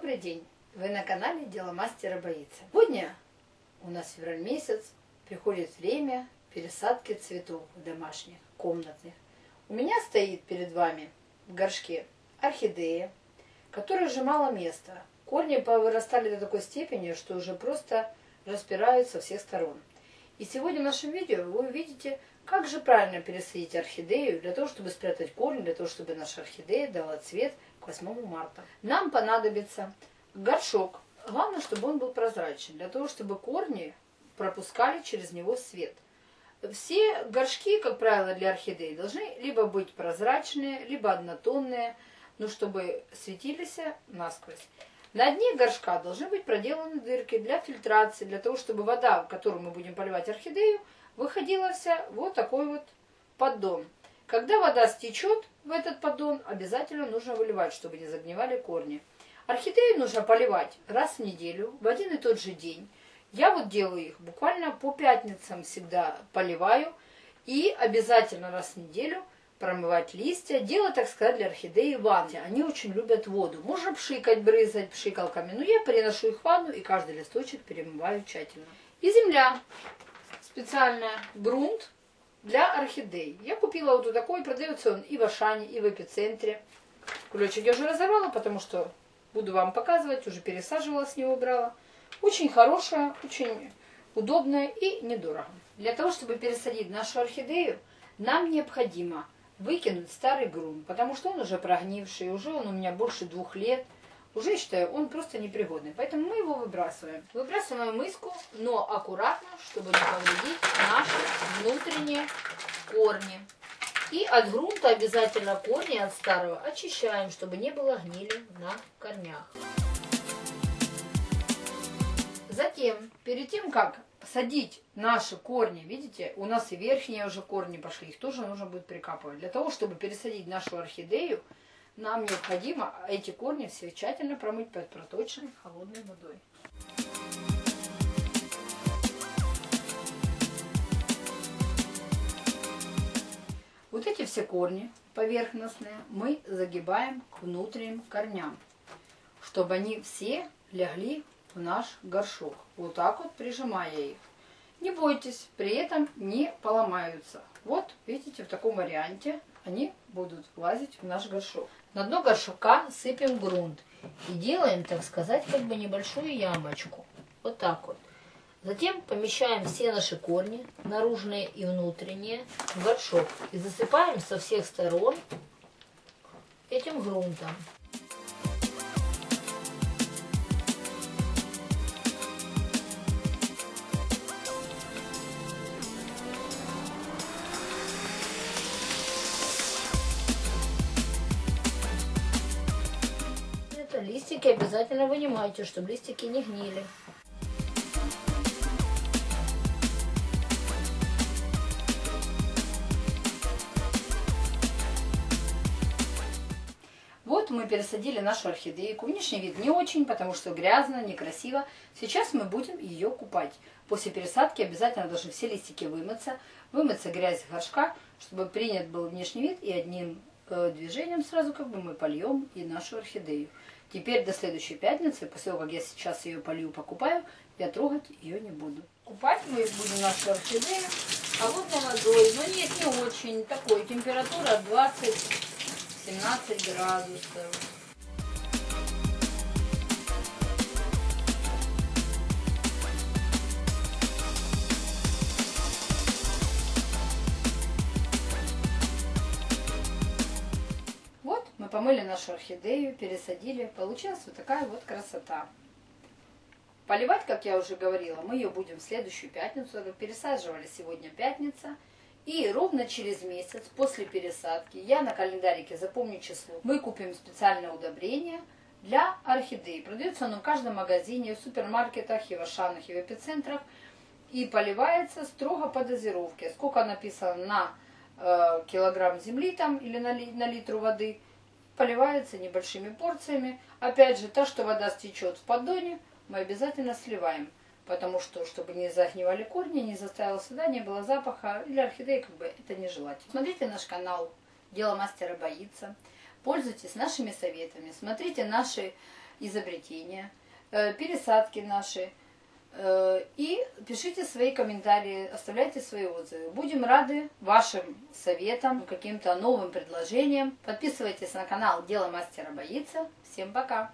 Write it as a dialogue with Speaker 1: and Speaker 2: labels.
Speaker 1: Добрый день! Вы на канале Дело мастера боится. Сегодня у нас февраль месяц, приходит время пересадки цветов домашних, комнатных. У меня стоит перед вами в горшке орхидея, которой уже мало места. Корни повырастали до такой степени, что уже просто распирают со всех сторон. И сегодня в нашем видео вы увидите, как же правильно пересадить орхидею для того, чтобы спрятать корни, для того, чтобы наша орхидея дала цвет к 8 марта. Нам понадобится горшок. Главное, чтобы он был прозрачен, для того, чтобы корни пропускали через него свет. Все горшки, как правило, для орхидей должны либо быть прозрачные, либо однотонные, но чтобы светились насквозь. На дне горшка должны быть проделаны дырки для фильтрации, для того, чтобы вода, в которую мы будем поливать орхидею, выходила вся в вот такой вот поддон. Когда вода стечет в этот поддон, обязательно нужно выливать, чтобы не загнивали корни. Орхидею нужно поливать раз в неделю, в один и тот же день. Я вот делаю их буквально по пятницам, всегда поливаю. И обязательно раз в неделю промывать листья. Дело, так сказать, для орхидеи в ванне. Они очень любят воду. Можно пшикать, брызать пшикалками, но я переношу их в ванну и каждый листочек перемываю тщательно. И земля специальная, грунт для орхидей. Я купила вот такой, продается он и в Ашане, и в Эпицентре. Кулечек я уже разорвала, потому что буду вам показывать, уже пересаживала с него, брала. Очень хорошая, очень удобная и недорого. Для того, чтобы пересадить нашу орхидею, нам необходимо выкинуть старый грунт, потому что он уже прогнивший, уже он у меня больше 2 лет. Уже, считаю, он просто непригодный. Поэтому мы его выбрасываем. Выбрасываем в миску, но аккуратно, чтобы не повредить наши внутренние корни. И от грунта обязательно корни от старого очищаем, чтобы не было гнили на корнях. Затем, перед тем, как садить наши корни, видите, у нас и верхние уже корни пошли, их тоже нужно будет прикапывать. Для того, чтобы пересадить нашу орхидею, нам необходимо эти корни все тщательно промыть под проточной холодной водой. Вот эти все корни поверхностные мы загибаем к внутренним корням, чтобы они все легли в наш горшок. Вот так вот прижимая их. Не бойтесь, при этом не поломаются. Вот, видите, в таком варианте они будут влазить в наш горшок. На дно горшка сыпем грунт и делаем, так сказать, как бы небольшую ямочку. Вот так вот. Затем помещаем все наши корни, наружные и внутренние, в горшок. И засыпаем со всех сторон этим грунтом. Листики обязательно вынимайте, чтобы листики не гнили. Вот мы пересадили нашу орхидейку. Внешний вид не очень, потому что грязно, некрасиво. Сейчас мы будем ее купать. После пересадки обязательно должны все листики вымыться. Вымыться грязь с горшка, чтобы принят был внешний вид. И одним движением сразу как бы мы польем и нашу орхидею. Теперь до следующей пятницы, после того, как я сейчас ее полью, покупаю, я трогать ее не буду. Купать мы будем нашу орхидею холодной водой, но нет, не очень. Такой, температура 20-17 градусов. Мы помыли нашу орхидею, пересадили. Получилась вот такая вот красота. Поливать, как я уже говорила, мы ее будем в следующую пятницу. Пересаживали сегодня пятница. И ровно через месяц после пересадки, я на календарике запомню число, мы купим специальное удобрение для орхидей. Продается оно в каждом магазине, в супермаркетах, и в Ашанах, и в Эпицентрах. И поливается строго по дозировке. Сколько написано на килограмм земли там или на литру воды. Поливается небольшими порциями. Опять же, то, что вода стечет в поддоне, мы обязательно сливаем. Потому что, чтобы не загнивали корни, не заставило сюда, не было запаха. Для орхидеи как бы это нежелательно. Смотрите наш канал Дело мастера боится. Пользуйтесь нашими советами. Смотрите наши изобретения, пересадки наши. И пишите свои комментарии, оставляйте свои отзывы. Будем рады вашим советам, каким-то новым предложениям. Подписывайтесь на канал «Дело мастера боится». Всем пока!